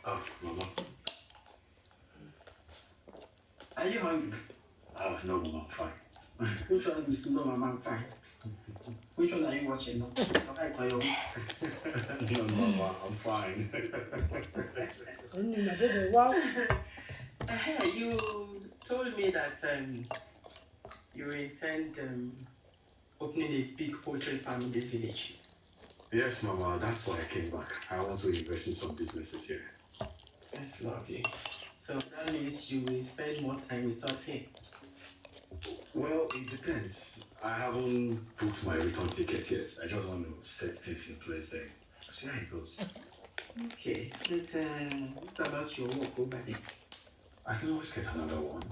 Oh, Mama. Are you hungry? Oh, no, Mama, I'm fine. Which one is no, Mama? I'm fine. Which one are you watching now? Okay, tell you No, Mama, I'm fine. You told me that you intend opening a big poultry farm in this village. Yes, Mama, that's why I came back. I want to invest in some businesses here. That's lovely. So that means you will spend more time with us here. Well, it depends. I haven't booked my return ticket yet. I just want to set things in place there. See how it goes. Okay, but what about your work over there? I can always get another one.